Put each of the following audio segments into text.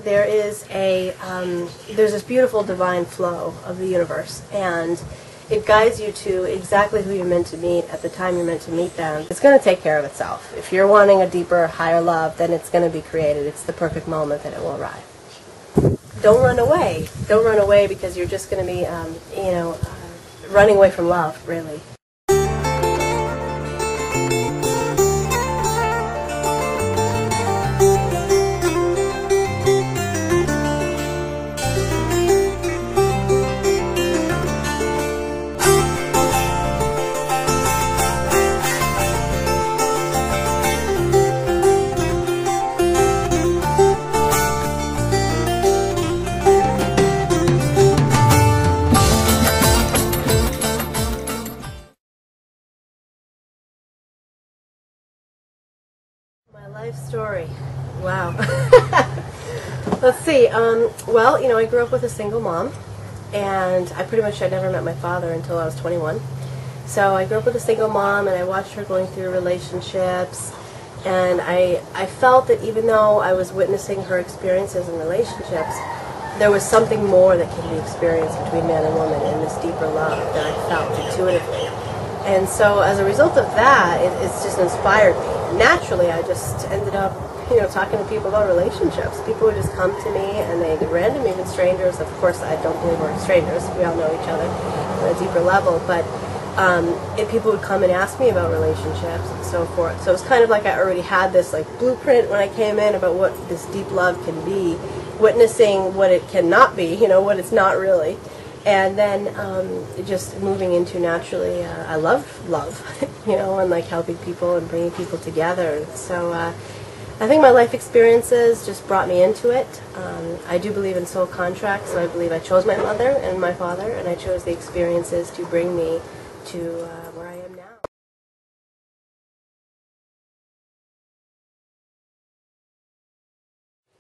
there is there's this beautiful divine flow of the universe, and it guides you to exactly who you're meant to meet at the time you're meant to meet them. It's going to take care of itself. If you're wanting a deeper, higher love, then it's going to be created. It's the perfect moment that it will arrive. Don't run away. Don't run away, because you're just going to be, running away from love, really. My life story. Wow. Let's see. Well, I grew up with a single mom, and I never met my father until I was 21. So I grew up with a single mom, and I watched her going through relationships, and I felt that even though I was witnessing her experiences in relationships, there was something more that can be experienced between man and woman in this deeper love that I felt intuitively. And so as a result of that, it's just inspired me. Naturally, I just ended up, talking to people about relationships. People would just come to me, and they'd random, even strangers. Of course, I don't believe we're strangers. We all know each other on a deeper level. But if people would come and ask me about relationships and so forth. So it's kind of like I already had this blueprint when I came in about what this deep love can be, witnessing what it cannot be, what it's not really. And then just moving into naturally, I love love, and helping people and bringing people together. So I think my life experiences just brought me into it. I do believe in soul contracts, so I believe I chose my mother and my father, and I chose the experiences to bring me to where I am now.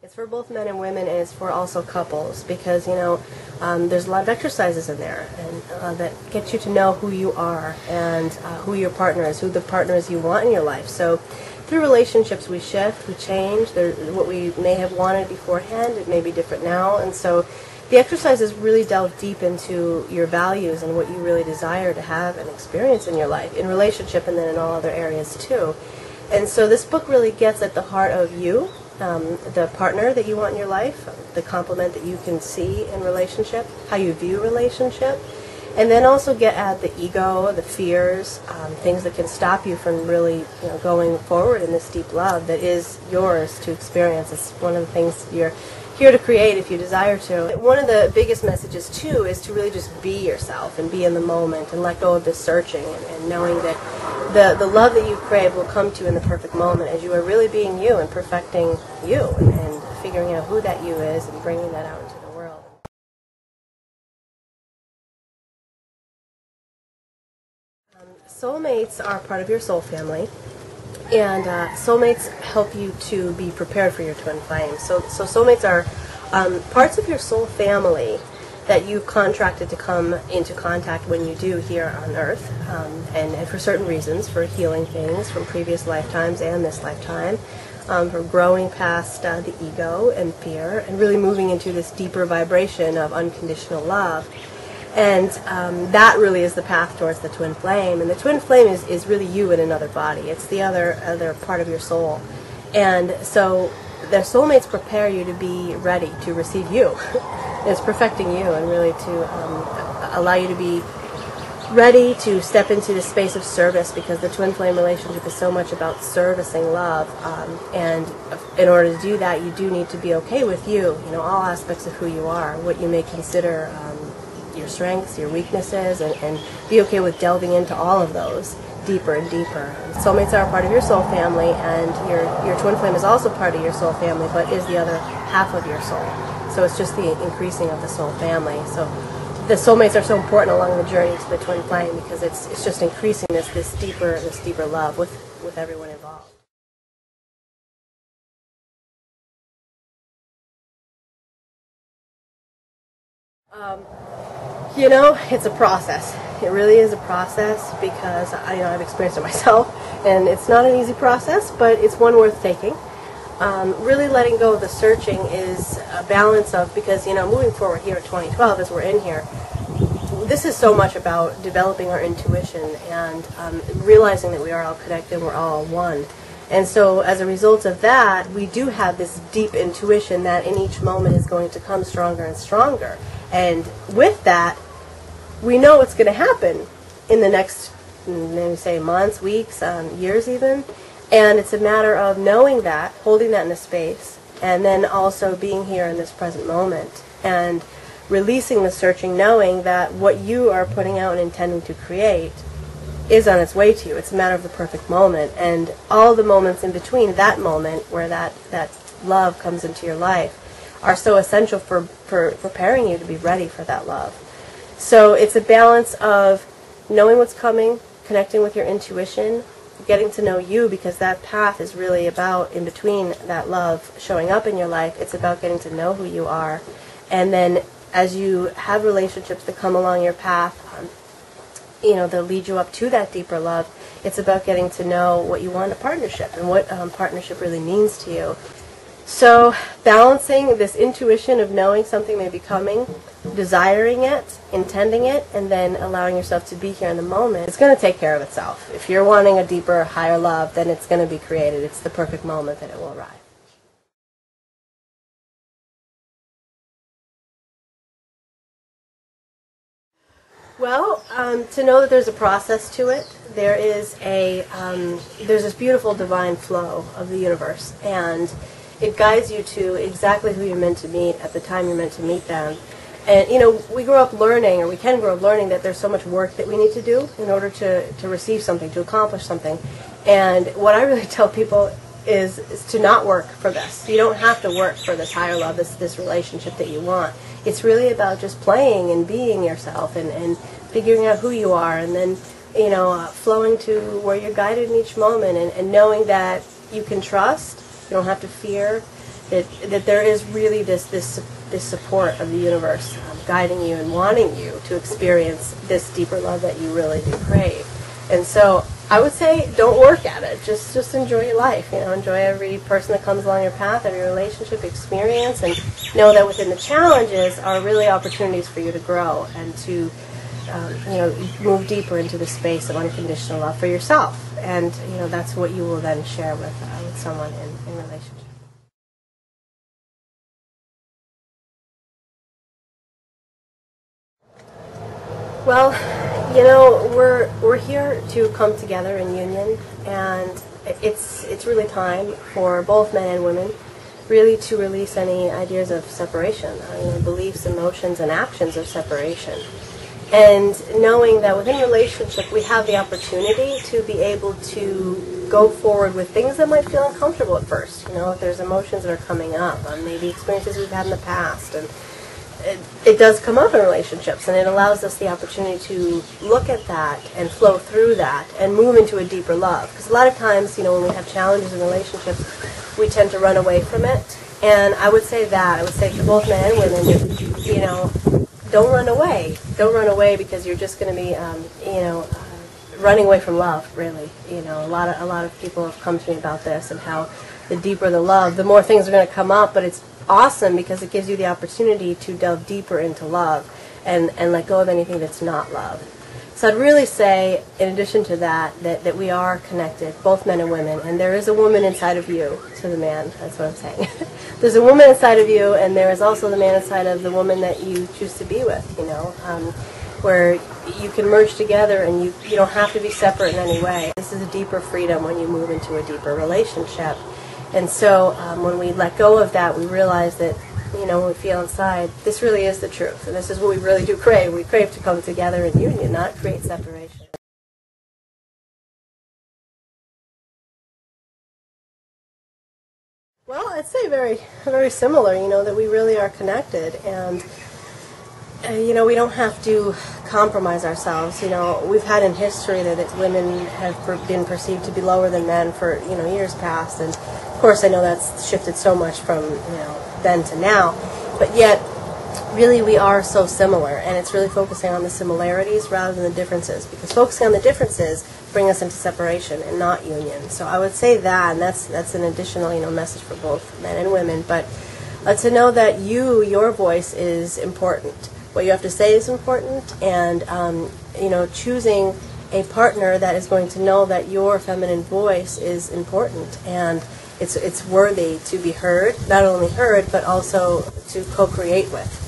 It's for both men and women, and it's for also couples, because there's a lot of exercises in there and that get you to know who you are and who your partner is, who the partner is you want in your life. So through relationships we shift, we change. What we may have wanted beforehand, it may be different now, and so the exercises really delve deep into your values and what you really desire to have and experience in your life, in relationship and then in all other areas too. And so this book really gets at the heart of you, the partner that you want in your life, the complement that you can see in relationship, how you view relationship, and then also get at the ego, the fears, things that can stop you from really going forward in this deep love that is yours to experience. It's one of the things you're here to create if you desire to. One of the biggest messages too is to really just be yourself and be in the moment and let go of this searching and knowing that the love that you crave will come to you in the perfect moment as you are really being you and perfecting you and figuring out who that you is and bringing that out into the world. Soulmates are part of your soul family. And soulmates help you to be prepared for your twin flame. So soulmates are parts of your soul family that you've contracted to come into contact when you do here on Earth, and for certain reasons, for healing things from previous lifetimes and this lifetime, for growing past the ego and fear, and really moving into this deeper vibration of unconditional love. And that really is the path towards the twin flame. And the twin flame is really you in another body. It's the other part of your soul. And so the soulmates prepare you to be ready to receive you. It's perfecting you and really to allow you to be ready to step into the space of service, because the twin flame relationship is so much about servicing love. And in order to do that, you do need to be okay with you, all aspects of who you are, what you may consider your strengths, your weaknesses, and be okay with delving into all of those deeper and deeper. Soulmates are a part of your soul family, and your twin flame is also part of your soul family, but is the other half of your soul. So it's just the increasing of the soul family. So the soulmates are so important along the journey to the twin flame, because it's just increasing this deeper love with everyone involved. It's a process. It really is a process, because I've experienced it myself, and it's not an easy process, but it's one worth taking. really letting go of the searching is a balance of, because, you know, moving forward here at 2012 as we're in here, this is so much about developing our intuition and realizing that we are all connected, we're all one. And so as a result of that, we do have this deep intuition that in each moment is going to come stronger and stronger. And with that, we know what's going to happen in the next, maybe say, months, weeks, years even. And it's a matter of knowing that, holding that in a space, and then also being here in this present moment and releasing the searching, knowing that what you are putting out and intending to create is on its way to you. It's a matter of the perfect moment, and all the moments in between that moment where that love comes into your life are so essential for preparing you to be ready for that love. So it's a balance of knowing what's coming, connecting with your intuition, getting to know you, because that path is really about, in between that love showing up in your life, it's about getting to know who you are. And then as you have relationships that come along your path, you know, they'll lead you up to that deeper love. It's about getting to know what you want in a partnership and what partnership really means to you. So balancing this intuition of knowing something may be coming, desiring it, intending it, and then allowing yourself to be here in the moment, it's going to take care of itself. If you're wanting a deeper, higher love, then it's going to be created. It's the perfect moment that it will arrive. Well, to know that there's a process to it, there is there's this beautiful divine flow of the universe, and it guides you to exactly who you're meant to meet at the time you're meant to meet them. And, you know, we grow up learning, or we can grow up learning, that there's so much work that we need to do in order to receive something, to accomplish something. And what I really tell people is to not work for this. You don't have to work for this higher love, this relationship that you want. It's really about just playing and being yourself and figuring out who you are, and then, you know, flowing to where you're guided in each moment, and knowing that you can trust, you don't have to fear, that there is really this support of the universe guiding you and wanting you to experience this deeper love that you really do crave. And so I would say don't work at it. Just enjoy your life. You know, enjoy every person that comes along your path, every relationship experience, and know that within the challenges are really opportunities for you to grow and to you know, move deeper into the space of unconditional love for yourself. And, you know, that's what you will then share with someone in relationship. Well, you know, we're here to come together in union, and it's really time for both men and women really to release any ideas of separation, you know, beliefs, emotions, and actions of separation. And knowing that within a relationship we have the opportunity to be able to go forward with things that might feel uncomfortable at first. You know, if there's emotions that are coming up, maybe experiences we've had in the past, and it does come up in relationships, and it allows us the opportunity to look at that and flow through that and move into a deeper love. Because a lot of times, you know, when we have challenges in relationships, we tend to run away from it. And I would say to both men and women, you know, don't run away. Don't run away, because you're just going to be, you know, running away from love, really. You know, a lot of people have come to me about this, and how the deeper the love, the more things are going to come up, but it's awesome because it gives you the opportunity to delve deeper into love and let go of anything that's not love. So I'd really say, in addition to that we are connected, both men and women, and there is a woman inside of you to the man. That's what I'm saying. There's a woman inside of you, and there is also the man inside of the woman that you choose to be with, you know, where you can merge together, and you don't have to be separate in any way. This is a deeper freedom when you move into a deeper relationship. And so when we let go of that, we realize that, you know, when we feel inside, this really is the truth. And this is what we really do crave. We crave to come together in union, not create separation. Well, I'd say very, very similar, you know, that we really are connected. And, you know, we don't have to compromise ourselves. You know, we've had in history that women have been perceived to be lower than men for, you know, years past. And, of course, I know that's shifted so much from, you know, then to now. But yet, really, we are so similar. And it's really focusing on the similarities rather than the differences. Because focusing on the differences bring us into separation and not union. So I would say that, and that's an additional, message for both men and women. But to know that your voice is important. What you have to say is important, and choosing a partner that is going to know that your feminine voice is important and it's worthy to be heard, not only heard, but also to co-create with.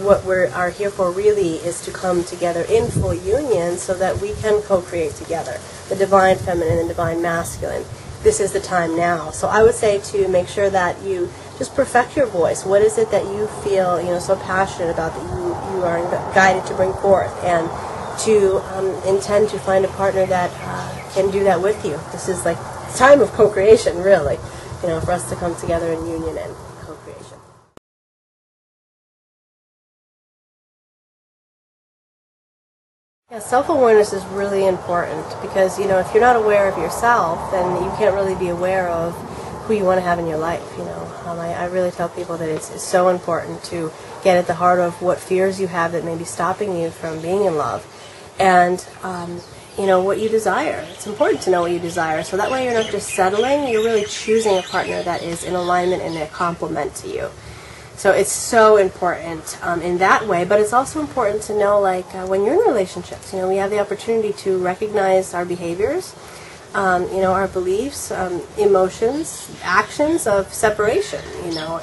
What we are here for really is to come together in full union so that we can co-create together, the divine feminine and divine masculine. This is the time now. So I would say to make sure that you just perfect your voice. What is it that you feel, so passionate about, that you are guided to bring forth, and to intend to find a partner that can do that with you. This is like time of co-creation, really, for us to come together in union and co-creation. Yeah, self-awareness is really important because, if you're not aware of yourself, then you can't really be aware of who you want to have in your life, I really tell people that it's so important to get at the heart of what fears you have that may be stopping you from being in love, and, what you desire. It's important to know what you desire, so that way you're not just settling, you're really choosing a partner that is in alignment and a complement to you. So it's so important in that way, but it's also important to know, when you're in relationships, we have the opportunity to recognize our behaviors, our beliefs, emotions, actions of separation,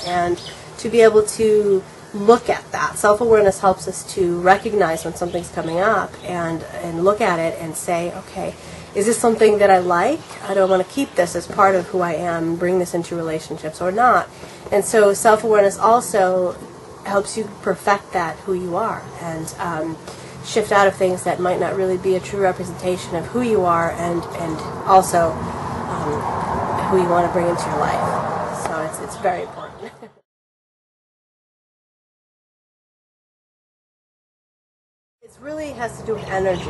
and to be able to look at that. Self-awareness helps us to recognize when something's coming up and look at it and say, okay, is this something that I like? Do I want to keep this as part of who I am, bring this into relationships or not? And so self-awareness also helps you perfect that, who you are, and shift out of things that might not really be a true representation of who you are, and also who you want to bring into your life. So it's very important. It really has to do with energy.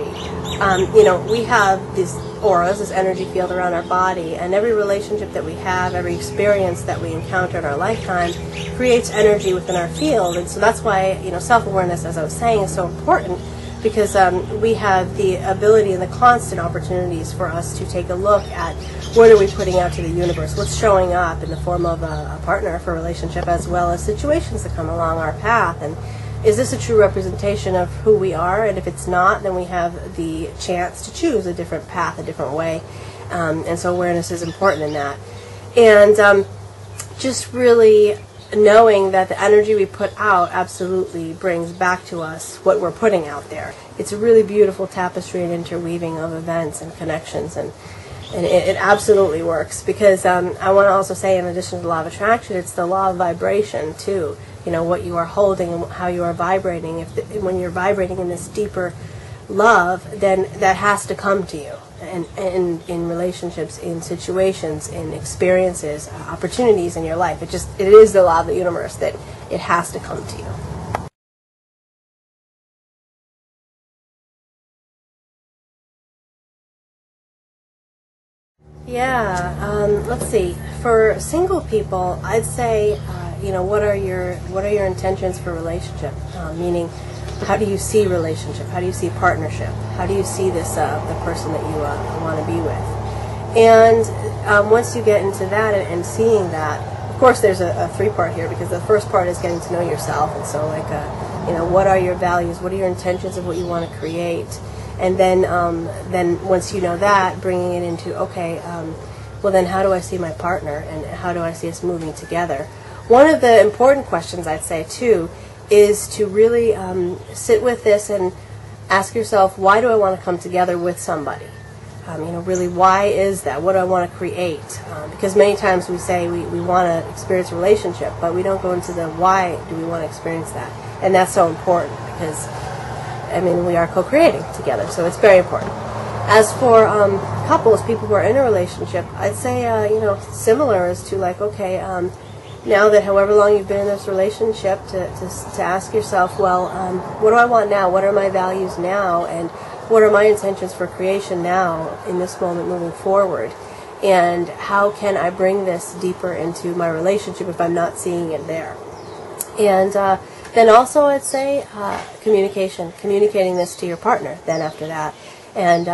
We have these auras, this energy field around our body, and every relationship that we have, every experience that we encounter in our lifetime creates energy within our field. And so that's why, self-awareness, as I was saying, is so important, because we have the ability and the constant opportunities for us to take a look at what are we putting out to the universe, what's showing up in the form of a partner for a relationship, as well as situations that come along our path, and is this a true representation of who we are? And if it's not, then we have the chance to choose a different path, a different way. And so awareness is important in that. And just really knowing that the energy we put out absolutely brings back to us what we're putting out there. It's a really beautiful tapestry and interweaving of events and connections, and it absolutely works, because I want to also say, in addition to the law of attraction, it's the law of vibration too. What you are holding and how you are vibrating. When you're vibrating in this deeper love, then that has to come to you, and in relationships, in situations, in experiences, opportunities in your life. It is the law of the universe that it has to come to you. Yeah, let's see. For single people, I'd say, what are your intentions for relationship? Meaning, how do you see relationship? How do you see partnership? How do you see this the person that you want to be with? And once you get into that and seeing that, of course, there's a three-part here, because the first part is getting to know yourself, and so what are your values? What are your intentions of what you want to create? And then once you know that, bringing it into, okay, well then how do I see my partner, and how do I see us moving together? One of the important questions, I'd say too, is to really sit with this and ask yourself, why do I want to come together with somebody? Really, why is that? What do I want to create? Because many times we say we want to experience a relationship, but we don't go into the why do we want to experience that. And that's so important, because we are co-creating together, so it's very important. As for couples, people who are in a relationship, I'd say, similar as to okay, now that however long you've been in this relationship, to ask yourself, well, what do I want now? What are my values now? And what are my intentions for creation now, in this moment, moving forward? And how can I bring this deeper into my relationship if I'm not seeing it there? And then also, I'd say, communicating this to your partner then after that. and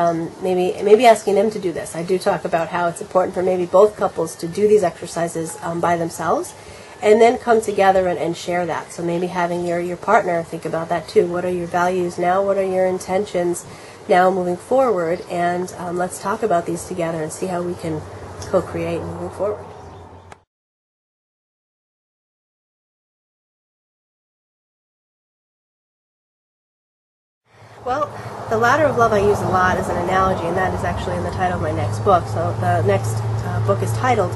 maybe asking them to do this. I do talk about how it's important for maybe both couples to do these exercises by themselves, and then come together and share that. So maybe having your partner think about that too. What are your values now? What are your intentions now moving forward? And let's talk about these together and see how we can co-create moving forward. Well, the ladder of love I use a lot as an analogy, and that is actually in the title of my next book. So the next book is titled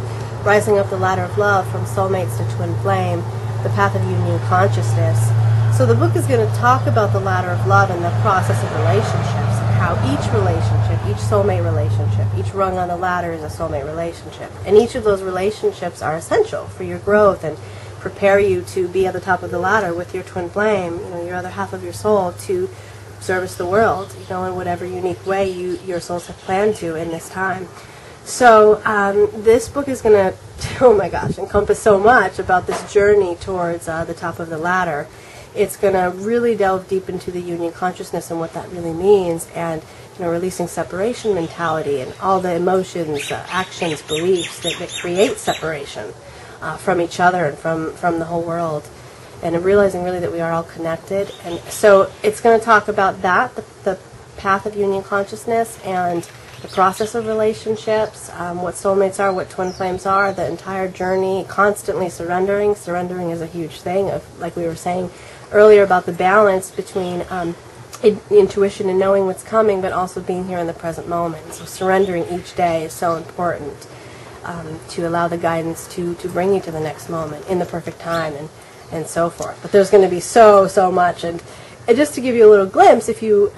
Rising Up the Ladder of Love from Soulmates to Twin Flame, The Path of Union Consciousness. So the book is going to talk about the ladder of love and the process of relationships, and how each relationship, each soulmate relationship, each rung on the ladder is a soulmate relationship. And each of those relationships are essential for your growth and prepare you to be at the top of the ladder with your twin flame, your other half of your soul, to service the world, in whatever unique way your souls have planned to in this time. So this book is going to, oh my gosh, encompass so much about this journey towards the top of the ladder. It's going to really delve deep into the union consciousness and what that really means, and releasing separation mentality and all the emotions, actions, beliefs that create separation from each other and from the whole world. And realizing really that we are all connected. And so it's going to talk about that, the path of union consciousness and the process of relationships, what soulmates are, what twin flames are, the entire journey, constantly surrendering. Surrendering is a huge thing, like we were saying earlier, about the balance between intuition and knowing what's coming, but also being here in the present moment. So surrendering each day is so important to allow the guidance to bring you to the next moment in the perfect time, and so forth. But there's going to be so much, and just to give you a little glimpse, if you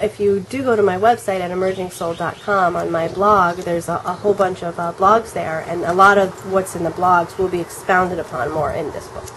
do go to my website at emergingsoul.com, on my blog, there's a whole bunch of blogs there, and a lot of what's in the blogs will be expounded upon more in this book.